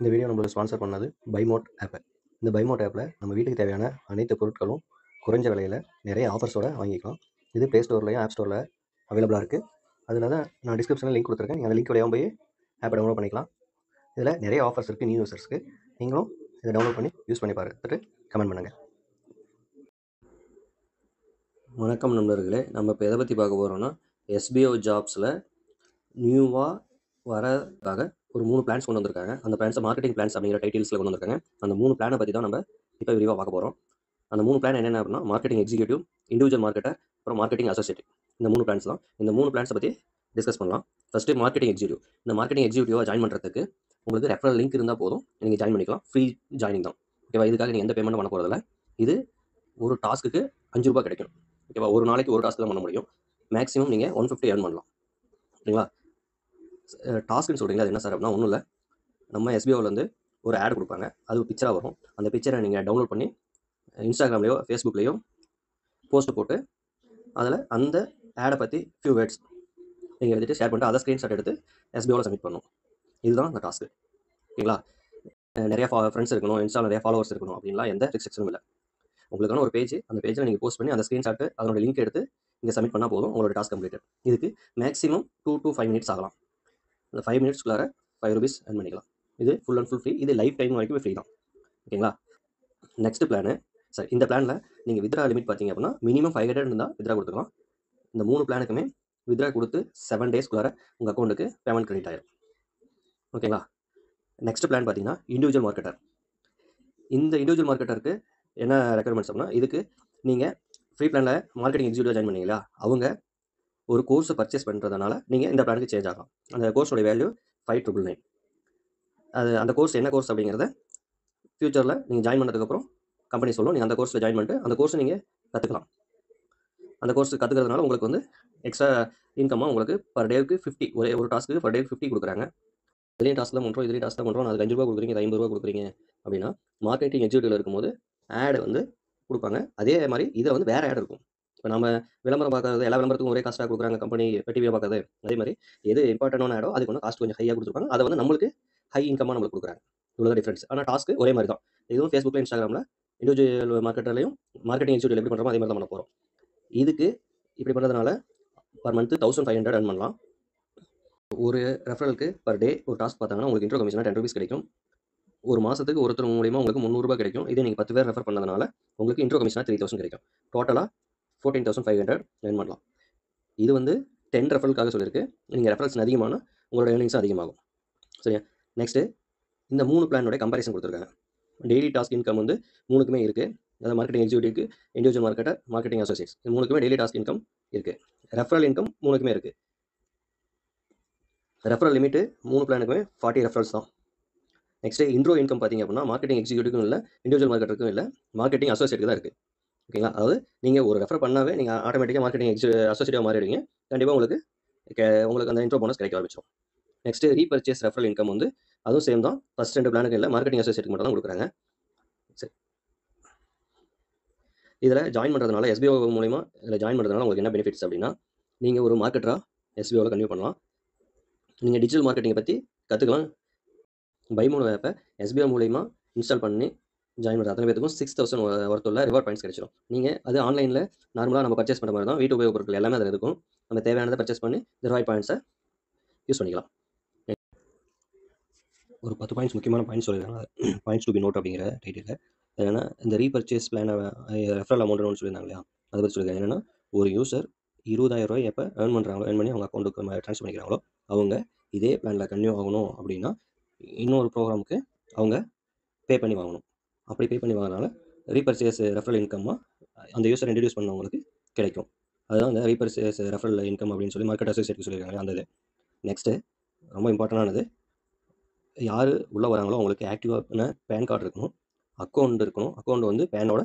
இந்த வீடியோ நம்மளுக்கு ஸ்பான்சர் பண்ணது பைமோட் ஆப். இந்த பைமோட் ஆப்பில் நம்ம வீட்டுக்கு தேவையான அனைத்து பொருட்களும் குறைஞ்ச விலையில் நிறைய ஆஃபர்ஸோடு வாங்கிக்கலாம். இது ப்ளே ஸ்டோர்லையும் ஆப் ஸ்டோரில் அவைலபிளாக இருக்குது. அதில் தான் நான் டிஸ்கிரிப்ஷனில் லிங்க் கொடுத்துருக்கேன். நீங்கள் அந்த லிங்க் வழியாக போய் ஆப்பை டவுன்லோட் பண்ணிக்கலாம். இதில் நிறைய ஆஃபர்ஸ் இருக்குது நியூ யூசர்ஸ்க்கு. நீங்களும் இதை டவுன்லோட் பண்ணி யூஸ் பண்ணி பார்த்துட்டு கமெண்ட் பண்ணுங்கள். வணக்கம் நண்பர்களே, நம்ம இப்போ எதை பற்றி பார்க்க போகிறோம்னா எஸ்பிஓ ஜாப்ஸில் நியூவாக வரதுக்காக ஒரு 3 பிளான்ஸ் கொண்டு வந்திருக்காங்க. அந்த பிளான்ஸை மார்க்கெட்டிங் பிளான்ஸ் அப்படிங்கிற டைட்டில்ஸில் கொண்டு வந்திருக்காங்க. அந்த 3 பிளானை பற்றி தான் நம்ம இப்போ விரிவாக பார்க்க போகிறோம். அந்த 3 பிளான் என்னென்ன அப்படின்னா மார்க்கெட்டிங் எக்ஸிக்யூட்டிவ், இண்டிவிஜுவல் மார்க்கெட்டர், அப்புறம் மார்க்கெட்டிங் அசோசியேட். இந்த 3 பிளான்ஸ் தான். இந்த 3 பிளான்ஸை பற்றி டிஸ்கஸ் பண்ணலாம். First marketing executive. இந்த மார்க்கெட்டிங் எக்ஸிக்யூட்டிவாக ஜாயின் பண்ணுறதுக்கு உங்களுக்கு ரெஃபரல் லிங்க் இருந்தால் போதும், நீங்கள் ஜாயின் பண்ணிக்கலாம். ஃப்ரீ ஜாயினிங் தான். ஓகேவா? இதுக்காக நீங்கள் எந்த பேமெண்ட்டும் பண்ண போகிறதில்ல. இது ஒரு டாஸ்க்கு ₹5 கிடைக்கும். ஓகேவா? ஒரு நாளைக்கு ஒரு டாஸ்க் தான் பண்ண முடியும். மேக்ஸிமம் நீங்கள் 150 earn பண்ணலாம். ஓகேங்களா? டாஸ்க்குன்னு சொல்கிறீங்களா? அது என்ன சார் அப்படின்னா ஒன்றும் இல்லை. நம்ம எஸ்பிஓவில் ஒரு ஆட் கொடுப்பாங்க. அது பிக்சராக வரும். அந்த பிக்சரை நீங்கள் டவுன்லோட் பண்ணி இன்ஸ்டாகிராம்லேயோ ஃபேஸ்புக்லேயோ போஸ்ட் போட்டு அதில் அந்த ஆடை பற்றி ஃபியூ வேர்ட்ஸ் நீங்கள் எழுதிட்டு ஷேர் பண்ணிட்டு அதை ஸ்க்ரீன்ஷாட் எடுத்து எஸ்பிஓவில் சப்மிட் பண்ணணும். இதுதான் அந்த டாஸ்க்கு. ஓகேங்களா? நிறைய ஃப்ரெண்ட்ஸ் இருக்கணும், இன்ஸ்டாவில் நிறைய ஃபாலோவர்ஸ் இருக்கணும் அப்படின்லாம் எந்த ரெஸ்ட்ரிக்ஷனும் இல்லை. உங்களுக்கான ஒரு பேஜ், அந்த பேஜில் நீங்கள் போஸ்ட் பண்ணி அந்த ஸ்க்ரீன்ஷாட்டு அதனோட லிங்க் எடுத்து இங்கே சப்மிட் பண்ணால் போதும், உங்களோட டாஸ்க் கம்ப்ளீட்டட். இதுக்கு மேக்ஸிமம் 2 to 5 minutes ஆகலாம். அந்த 5 minutesக்குள்ளார ₹5 earn பண்ணிக்கலாம். இது ஃபுல் அண்ட் ஃபுல் ஃப்ரீ. இது லைஃப் டைம் வரைக்கும் ஃப்ரீ தான். ஓகேங்களா? நெக்ஸ்ட் பிளானு சார், இந்த பிளானில் நீங்கள் வித்ரா லிமிட் பார்த்தீங்க அப்படின்னா மினிமம் 500 இருந்தால் வித்ரா கொடுத்துக்கலாம். இந்த 3 பிளானுக்குமே வித்ரா கொடுத்து 7 daysக்குள்ளார உங்கள் அக்கௌண்ட்டுக்கு பேமெண்ட் கிரெடிட் ஆயிடும். ஓகேங்களா? நெக்ஸ்ட் பிளான் பார்த்தீங்கன்னா இண்டிவிஜுவல் மார்க்கெட்டர். இந்த இண்டிவிஜுவல் மார்க்கெட்டருக்கு என்ன ரெக்குயர்மெண்ட்ஸ் அப்படின்னா, இதுக்கு நீங்கள் ஃப்ரீ பிளானில் மார்க்கெட்டிங் எக்ஸிக்யூட்டிவ் ஜாயின் பண்ணீங்களா, அவங்க ஒரு கோர்ஸை பர்ச்சேஸ் பண்ணுறதுனால நீங்கள் இந்த பிளானுக்கு சேஞ்ச் ஆகலாம். அந்த கோர்ஸோட வேல்யூ 5,999. அது அந்த கோர்ஸ் என்ன கோர்ஸ் அப்படிங்கிறத ஃப்யூச்சரில் நீங்கள் ஜாயின் பண்ணதுக்கப்புறம் கம்பெனி சொல்லும். நீங்கள் அந்த கோர்ஸில் ஜாயின் பண்ணிட்டு அந்த கோர்ஸை நீங்கள் கற்றுக்கலாம். அந்த கோர்ஸ் கற்றுக்கிறதுனால உங்களுக்கு எக்ஸ்ட்ரா இன்கமாக உங்களுக்கு பர் டேவுக்கு 50, ஒரே ஒரு டாஸ்க்கு பர் டேவுக்கு 50 கொடுக்குறாங்க. இதுலேயும் டாஸ்க் தான் பண்ணுறோம், இதுலேயும் டாஸ்க் தான் பண்ணுறோம், அதுக்கு ₹5 கொடுக்குறீங்க, இது ₹50 கொடுக்குறீங்க அப்படின்னா மார்க்கெட்டிங் எக்ஸிக்யூட்டிவ்ல இருக்கும்போது ஆடு கொடுப்பாங்க. அதே மாதிரி இதில் வேறு ஆட் இருக்கும். இப்போ நம்ம விளம்பரம் பார்க்குறது எல்லா விளம்பரத்துக்கும் ஒரே காஸ்ட்டாக கொடுக்குறாங்க கம்பெனி டிவியை பார்க்குறது. அதே மாதிரி எது இம்பார்ட்டன்டான ஆடோ அதுக்கு காஸ்ட் கொஞ்சம் ஹையாக கொடுத்துருப்பாங்க. அதை நம்மளுக்கு ஹை இன்கமாக நம்மளுக்கு கொடுக்குறாங்க. இவ்வளோ டிஃப்ரென்ஸ். ஆனால் டாஸ்க்கு ஒரே மாதிரி தான். இதுவும் ஃபேஸ்புக்கில், இன்ஸ்டாகிராமில் இண்டிவிஜுவல் மார்க்கெட்டர்லையும் மார்க்கெட்டிங் எக்ஸிக்யூட்டிவ் எப்படி பண்ணுறோமோ அதே மாதிரி தான் பண்ண போகிறோம். இதுக்கு இப்படி பண்ணுறதுனால பர் மந்த் 1500 earn பண்ணலாம். ஒரு ரெஃபரலுக்கு பர் டே ஒரு டாஸ்க் பார்த்தாங்கன்னா உங்களுக்கு இன்ட்ரோ கமிஷனாக ₹10 கிடைக்கும். ஒரு மாதத்துக்கு ஒருத்தர் மூலியமாக உங்களுக்கு ₹300 கிடைக்கும். இதே நீங்கள் 10 பேர் ரெஃபர் பண்ணதுனால உங்களுக்கு இன்ட்ரோ கமிஷனாக 3000 கிடைக்கும். டோட்டலாக 14,500 earn பண்ணலாம். இது 10 ரெஃபரலுக்காக சொல்லியிருக்கு. நீங்கள் ரெஃபரல்ஸ் அதிகமான உங்களோட ஏர்னிங்ஸும் அதிகமாகும். சரியா? நெக்ஸ்ட்டு இந்த 3 பிளானோட கம்பேரிசன் கொடுத்துருக்காங்க. டெய்லி டாஸ்க் இன்கம் 3க்குமே இருக்குது. அதாவது மார்க்கெட்டிங் எக்ஸிக்யூட்டிவ்க்கு, இண்டிவிஜுவல் மார்க்கெட்டர், மார்க்கெட்டிங் அசோசியேட்ஸ், இது 3க்குமே டெய்லி டாஸ்க் இன்கம் இருக்குது. ரெஃபரல் இன்கம் 3க்குமே இருக்குது. ரெஃபரல் லிமிட்டு 3 பிளானுக்குமே 40 ரெஃபரல்ஸ் தான். நெக்ஸ்ட்டு இன்ட்ரோ இன்கம் பார்த்தீங்க அப்படின்னா மார்க்கெட்டிங் எக்ஸிக்யூட்டிவ்க்கும் இல்லை, இண்டிவிஜுவல் மார்க்கெட்டருக்கும் இல்லை, மார்க்கெட்டிங் அசோசியேட்டுக்கு தான் இருக்குது. ஓகேங்களா? அதாவது நீங்கள் ஒரு ரெஃபர் பண்ணாவே நீங்கள் ஆட்டோமேட்டிக்காக மார்க்கெட்டிங் அசோசியேட்டாக மாறிடுவீங்க. கண்டிப்பாக உங்களுக்கு அந்த இன்ட்ரோ போனஸ் கிடைக்க ஆரம்பிச்சிடும். நெக்ஸ்ட்டு ரீபர்ச்சேஸ் ரெஃபரல் இன்கம் அதுவும் சேம் தான். ஃபஸ்ட் 2 பிளானுக்கு இல்லை, மார்க்கெட்டிங் அசோசியேட்டுக்கு மட்டும் தான் கொடுக்குறாங்க. சரி, இதில் ஜாயின் பண்ணுறதுனால எஸ்பிஓ மூலிமா இதில் ஜாயின் பண்ணுறதுனால உங்களுக்கு என்ன பெனிஃபிட்ஸ் அப்படின்னா, நீங்கள் ஒரு மார்க்கெட்டராக எஸ்பிஓவில் கன்டினியூ பண்ணலாம். நீங்கள் டிஜிட்டல் மார்க்கெட்டிங்கை பற்றி கற்றுக்கலாம். பைமோனோ ஆப்பை எஸ்பிஓ மூலிமா இன்ஸ்டால் பண்ணி ஜாயின் பண்ணுற அத்தனை பேருக்கும் 6,000 ஒர்த்துள்ள ரிவார்ட் பாயிண்ட்ஸ் கிடைச்சிடும். நீங்கள் அது ஆன்லைனில் நார்மலாக நம்ம பர்ச்சேஸ் பண்ணுற மாதிரி தான். வீட்டு உபயோக பொருட்கள் எல்லாமே அதில் இருக்கும். நம்ம தேவையானதை பர்ச்சேஸ் பண்ணி இந்த ரிவார்ட் பாயிண்ட்ஸை யூஸ் பண்ணிக்கலாம். ஒரு 10 பாயிண்ட்ஸ் முக்கியமான பாயிண்ட்ஸ் சொல்லியிருக்காங்க. பாயிண்ட்ஸ் டு பி நோட் அப்படிங்கிற டைட்டில். ஏன்னா இந்த ரீபர்ச்சேஸ் பிளானை ரெஃபரல் அமௌண்ட்னு சொல்லியிருந்தாங்க இல்லையா, அதை பற்றி சொல்லியிருக்காங்க. என்னென்னா ஒரு யூசர் ₹20,000 எப்போ ஏர்ன் பண்ணுறாங்களோ, ஏர்ன் பண்ணி அவங்க அக்கௌண்ட்டுக்கு ட்ரான்ஸ்ஃபர் பண்ணிக்கிறாங்களோ, அவங்க இதே பிளானில் கன்டினியூ ஆகணும் அப்படின்னா இன்னொரு ப்ரோக்ராமுக்கு அவங்க பே பண்ணி வாங்கணும். அப்படி பே பண்ணி வாங்கினால ரீபர்ச்சேஸ் ரெஃபரல் இன்கம்மாக அந்த யூசர் இன்ட்ரடியூஸ் பண்ணவங்களுக்கு கிடைக்கும். அதுதான் அந்த ரீபர்ச்சேஸ் ரெஃபரல் இன்கம் அப்படின்னு சொல்லி மார்க்கெட் அசோசியேட் சொல்லியிருக்காங்க. அந்த இது நெக்ஸ்ட்டு ரொம்ப இம்பார்ட்டண்டானது, யார் உள்ளே வராங்களோ அவங்களுக்கு ஆக்டிவான பேன் கார்டு இருக்கணும், அக்கௌண்ட் இருக்கணும். அக்கௌண்ட் பேனோட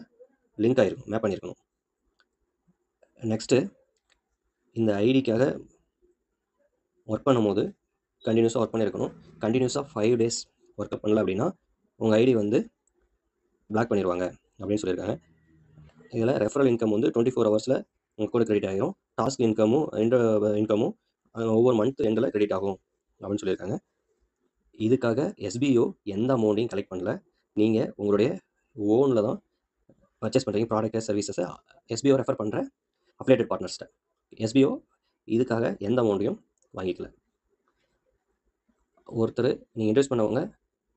லிங்க் ஆகிருக்கும், மேப் பண்ணியிருக்கணும். நெக்ஸ்ட்டு இந்த ஐடிக்காக ஒர்க் பண்ணும்போது கண்டினியூஸாக ஒர்க் பண்ணியிருக்கணும். கண்டினியூஸாக 5 days ஒர்க் பண்ணல அப்படின்னா உங்கள் ஐடி பிளாக் பண்ணிடுவாங்க அப்படின்னு சொல்லியிருக்காங்க. இதில் ரெஃபரல் இன்கம் 24 ஹவர்ஸில் உங்கள் கூட கிரெடிட் ஆகிரும். டாஸ்க் இன்கமும் ஒவ்வொரு மந்த் எண்டில் கிரெடிட் ஆகும் அப்படின்னு சொல்லியிருக்காங்க. இதுக்காக எஸ்பிஓ எந்த அமௌண்ட்டையும் கலெக்ட் பண்ணல. நீங்கள் உங்களுடைய ஓனில் தான் பர்ச்சேஸ் பண்ணுறீங்க ப்ராடக்ட் சர்வீசஸை எஸ்பிஓ ரெஃபர் பண்ணுற அஃபிலியேட்டட் பார்ட்னர்ஸ்ட்ட. எஸ்பிஓ இதுக்காக எந்த அமௌண்ட்டையும் வாங்கிக்கல. ஒருத்தர் நீங்கள் இன்வெஸ்ட் பண்ணவங்க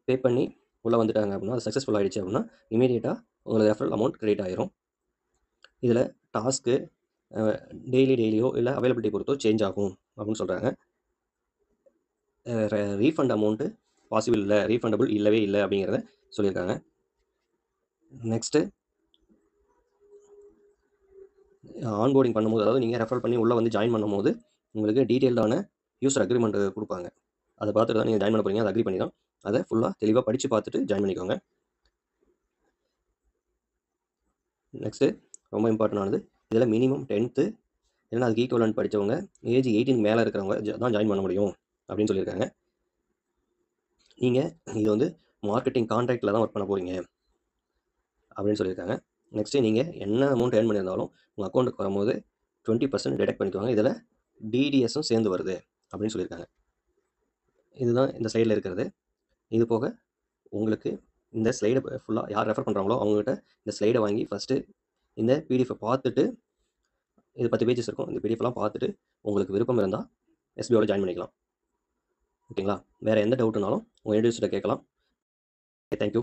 பே பண்ணி உள்ளே வந்துட்டாங்க அப்படின்னா, அது சக்ஸஸ்ஃபுல் ஆகிடுச்சு அப்படின்னா இமீடியட்டாக உங்களுக்கு ரெஃபரல் அமௌண்ட் கிரெடிட் ஆயிரும். இதில் டாஸ்க்கு டெய்லியோ இல்லை அவைலபிலிட்டி பொறுத்தோ சேஞ்ச் ஆகும் அப்படின்னு சொல்கிறாங்க. ரீஃபண்ட் அமௌண்ட்டு பாசிபிள் இல்லை, ரீஃபண்டபுள் இல்லவே இல்லை அப்படிங்கிறத சொல்லியிருக்காங்க. நெக்ஸ்ட்டு ஆன்போர்டிங் பண்ணும்போது, அதாவது நீங்கள் ரெஃபர் பண்ணி உள்ளே வந்து ஜாயின் பண்ணும்போது உங்களுக்கு டீட்டெயில்டான யூசர் அக்ரிமெண்ட் கொடுப்பாங்க. அதை பார்த்துட்டு தான் நீங்கள் ஜாயின் பண்ண போகிறீங்க. அதை அக்ரி பண்ணி தான் அதை ஃபுல்லாக தெளிவாக படித்து பார்த்துட்டு ஜாயின் பண்ணிக்கோங்க. நெக்ஸ்ட்டு ரொம்ப இம்பார்ட்டண்டானது, இதில் மினிமம் 10th இல்லைன்னா அதுக்கு ஈக்குவலன்ட் படித்தவங்க ஏஜ் 18 மேலே இருக்கிறவங்க தான் ஜாயின் பண்ண முடியும் அப்படின்னு சொல்லியிருக்காங்க. நீங்கள் இது வந்து மார்க்கெட்டிங் கான்ட்ராக்டில் தான் ஒர்க் பண்ண போகிறீங்க அப்படின்னு சொல்லியிருக்காங்க. நெக்ஸ்ட்டு நீங்கள் என்ன அமௌண்ட் ஏர்ன் பண்ணியிருந்தாலும் உங்கள் அக்கௌண்ட்டுக்கு வரும்போது 20% டிடெக்ட் பண்ணிக்குவாங்க. இதில் டிடிஎஸும் சேர்ந்து வருது அப்படின்னு சொல்லியிருக்காங்க. இதுதான் இந்த ஸ்லைடில் இருக்கிறது. இது போக உங்களுக்கு இந்த ஸ்லைடை ஃபுல்லாக யார் ரெஃபர் பண்ணுறாங்களோ அவங்ககிட்ட இந்த ஸ்லைடை வாங்கி ஃபஸ்ட்டு இந்த பிடிஎஃபை பார்த்துட்டு, இது 10 பேஜஸ் இருக்கும். இந்த பிடிஎஃப்லாம் பார்த்துட்டு உங்களுக்கு விருப்பம் இருந்தால் எஸ்பிஓவில் ஜாயின் பண்ணிக்கலாம். ஓகேங்களா? வேறு எந்த டவுட்னாலும் உங்கள் இன்ட்ரெஸ்ட்டை கேட்கலாம். தேங்க்யூ.